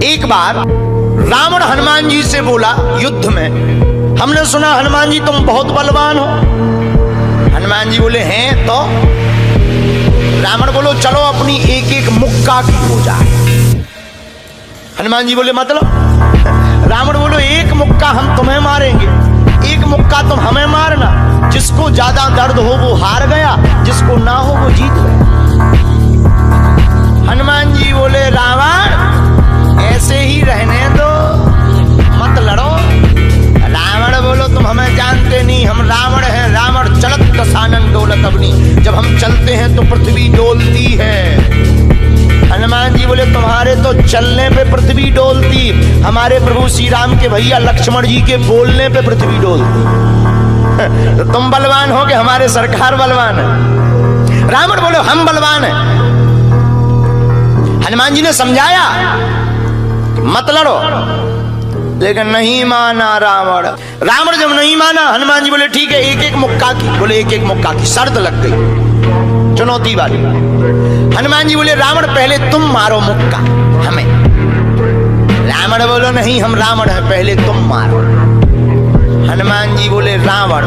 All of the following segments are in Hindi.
एक बार रावण हनुमान जी से बोला युद्ध में, हमने सुना हनुमान जी तुम बहुत बलवान हो। हनुमान जी बोले हैं तो? रावण बोलो चलो अपनी एक एक मुक्का की हो जाए। हनुमान जी बोले मतलब? रावण बोलो एक मुक्का हम तुम्हें मारेंगे, एक मुक्का तुम हमें मारना। जिसको ज्यादा दर्द हो वो हार गया, जिसको ना हो वो जीत गया। हनुमान जी बोले रावण ऐसे ही रहने दो, मत लड़ो। रावण बोलो तुम हमें जानते नहीं, हम रावण हैं। रावण चलत दसानन डोलत अग्नि, जब हम चलते हैं तो पृथ्वी डोलती है। हनुमान जी बोले तुम्हारे तो चलने पे पृथ्वी डोलती, हमारे प्रभु श्री राम के भैया लक्ष्मण जी के बोलने पे पृथ्वी डोलती। तो तुम बलवान हो कि हमारे सरकार बलवान है? रावण बोले हम बलवान हैं। हनुमान जी ने समझाया कि मत लड़ो, लेकिन नहीं माना रावण। रावण जब नहीं माना, हनुमान जी बोले ठीक है एक एक मुक्का की। बोले एक एक मुक्का की, शर्त लग गई चुनौती वाली। हनुमान जी बोले रावण पहले तुम मारो मुक्का हमें। रावण बोलो नहीं हम रावण है, पहले तुम मारो। हनुमान जी बोले रावण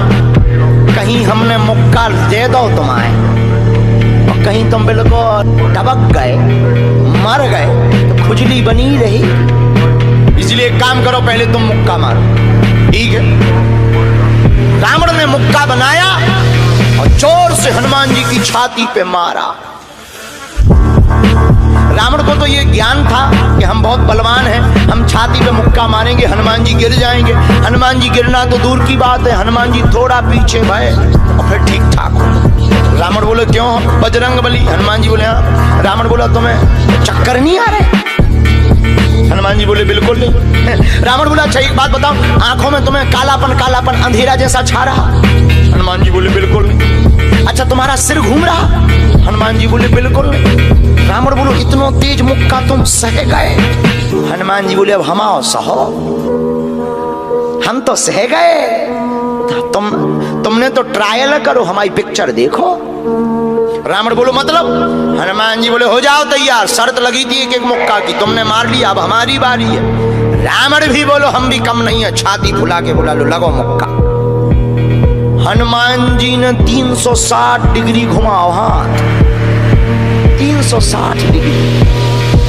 कहीं हमने मुक्का दे दो तुम्हारे और कहीं तुम बिल्कुल टबक गए मर गए तो खुजली बनी रही, इसलिए एक काम करो पहले तुम मुक्का मारो। ठीक है। रावण ने मुक्का बनाया और जोर से हनुमान जी की छाती पे मारा। रावण को तो ये ज्ञान था कि हम बहुत बलवान हैं, हम छाती पे मुक्का मारेंगे हनुमान जी गिर जाएंगे। हनुमान जी गिरना तो दूर की बात है, हनुमान जी थोड़ा पीछे भय और फिर ठीक ठाक हो। रावण बोले क्यों बजरंग बली? हनुमान जी बोले हाँ। रावण बोला तुम्हें चक्कर नहीं आ रहे? हनुमान जी बोले बिल्कुल नहीं। रावण बोला अच्छा एक बात बताओ, आंखों में तुम्हें कालापन कालापन अंधेरा जैसा छा रहा? हनुमान जी बोले बिल्कुल नहीं। अच्छा तुम्हारा सिर घूम रहा? हनुमान जी बोले बिल्कुल नहीं। रावण बोलो इतना तेज मुक्का तुम सह गए? हनुमान जी बोले अब हम आओ सहो, हम तो सह गए, तुमने तो ट्रायल करो, हमारी पिक्चर देखो। रावण बोलो मतलब? हनुमान जी बोले हो जाओ तैयार, शर्त लगी थी एक एक मुक्का की, तुमने मार लिया, अब हमारी बारी है। रावण भी बोलो हम भी कम नहीं है, छाती फुला के बोला लो लगो मुक्का। हनुमान जी ने 360 डिग्री घुमाओ हाथ, 360 डिग्री।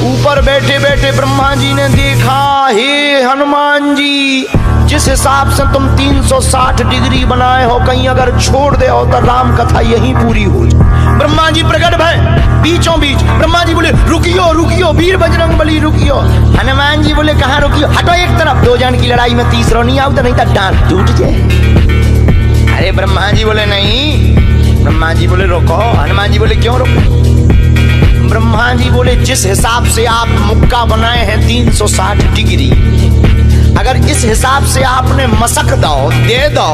ऊपर बैठे बैठे ब्रह्मा जी ने देखा, हे हनुमान जी जिस हिसाब से तुम 360 डिग्री बनाए हो, कहीं अगर छोड़ दे हो तो राम कथा यहीं पूरी हो जाए। ब्रह्मा जी प्रकट भय बीचों बीच। ब्रह्मा जी बोले रुकियो रुकियो वीर बजरंग बली रुकियो। हनुमान जी बोले कहाँ रुकियो? हटो एक तरफ, दो जन की लड़ाई में तीसरा नहीं आओ तो नहीं तो डांट टूट जाए। अरे ब्रह्मा जी बोले नहीं। ब्रह्मा जी बोले रोको। हनुमान जी बोले क्यों रोको? ब्रह्मा जी बोले जिस हिसाब से आप मुक्का बनाए हैं 360 डिग्री, अगर इस हिसाब से आपने मसक दो दे दो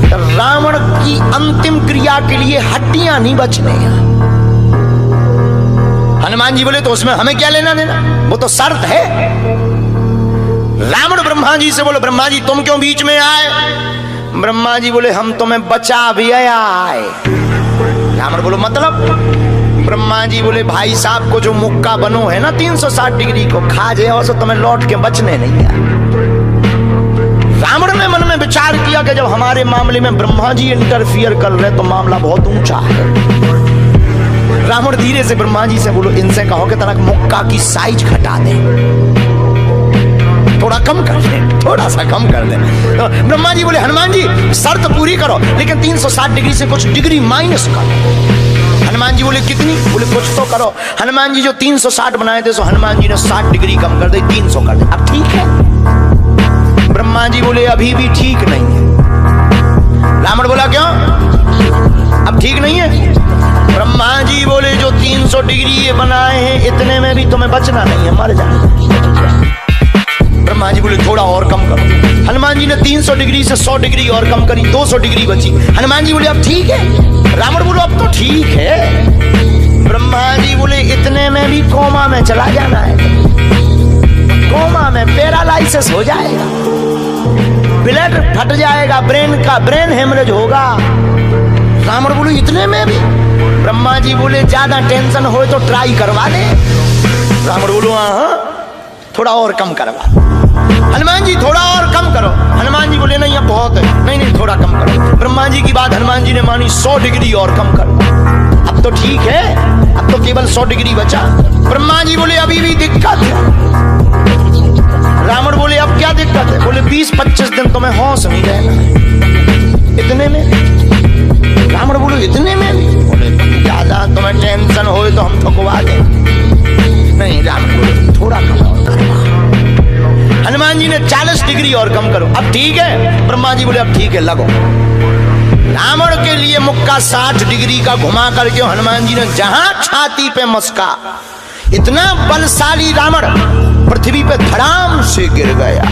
तो रावण की अंतिम क्रिया के लिए हड्डियां नहीं बचने। हनुमान जी बोले तो उसमें हमें क्या लेना देना, वो तो शर्त है। रावण ब्रह्मा जी से बोले ब्रह्मा जी तुम क्यों बीच में आए? ब्रह्मा जी बोले हम तुम्हें बचा भी आए। रावण बोलो मतलब? ब्रह्मा जी बोले भाई साहब को जो मुक्का बनो है ना 360 डिग्री को खा जाए तो तुम्हें लौट के बचने नहीं है। रावण ने मन में विचार किया कि जब हमारे मामले में ब्रह्मा जी इंटरफियर कर रहे तो मामला बहुत ऊंचा है। रावण धीरे से ब्रह्मा जी से बोलो इनसे कहो कि तनक मुक्का की साइज घटा दे, थोड़ा कम कर दे, थोड़ा सा कम कर दे। तो ब्रह्मा जी बोले हनुमान जी शर्त पूरी करो लेकिन 360 डिग्री से कुछ डिग्री माइनस करो। हनुमान जी बोले कितनी? बोले कुछ तो करो। हनुमान जी जो 360 बनाए थे सो हनुमान जी ने 60 डिग्री कम कर दी, 300 कर दे। अब ठीक है? ब्रह्मा जी बोले अभी भी ठीक नहीं है। रावण बोला क्यों अब ठीक नहीं है? ब्रह्मा जी बोले जो 300 डिग्री ये बनाए हैं इतने में भी तुम्हें बचना नहीं है, मर जाना। ब्रह्मा जी बोले थोड़ा और कम करो। हनुमान जी ने 300 डिग्री से 100 डिग्री और कम करी, 200 डिग्री बची। हनुमान जी बोले अब ठीक है? रावण बोलो अब तो ठीक है। ब्रह्मा जी बोले इतने में भी कोमा में चला जाना है, कोमा में पैरालाइसिस हो जाएगा, ब्लड फट जाएगा, ब्रेन हेमरेज होगा। रावण बोले इतने में भी? ब्रह्मा जी बोले ज्यादा टेंशन हो तो ट्राई करवा ले। रावण बोलो हाँ। थोड़ा और कम करवा। हनुमान जी थोड़ा और कम करो। हनुमान जी बोले नहीं अब बहुत है, नहीं नहीं थोड़ा कम करो। ब्रह्मा जी की बात हनुमान जी ने मानी, 100 डिग्री और कम कर दो। अब तो ठीक है, अब तो केवल 100 डिग्री बचा। ब्रह्मा जी बोले अभी भी दिक्कत है। रावण बोले अब क्या दिक्कत है? बोले 20-25 दिन तो मैं होश नहीं रहना। इतने में? रावण बोले इतने में भी? बोले ज्यादा तुम्हें टेंशन हो तो हम ठुकवा दें। नहीं, रावण बोले थोड़ा कम और करवा। हनुमान जी ने 40 डिग्री और कम करो। अब ठीक है? ब्रह्मा जी बोले अब ठीक है, लगो। रावण के लिए मुक्का 60 डिग्री का घुमा करके हनुमान जी ने जहां छाती पे मस्का, इतना बलशाली रावण पृथ्वी पे धड़ाम से गिर गया।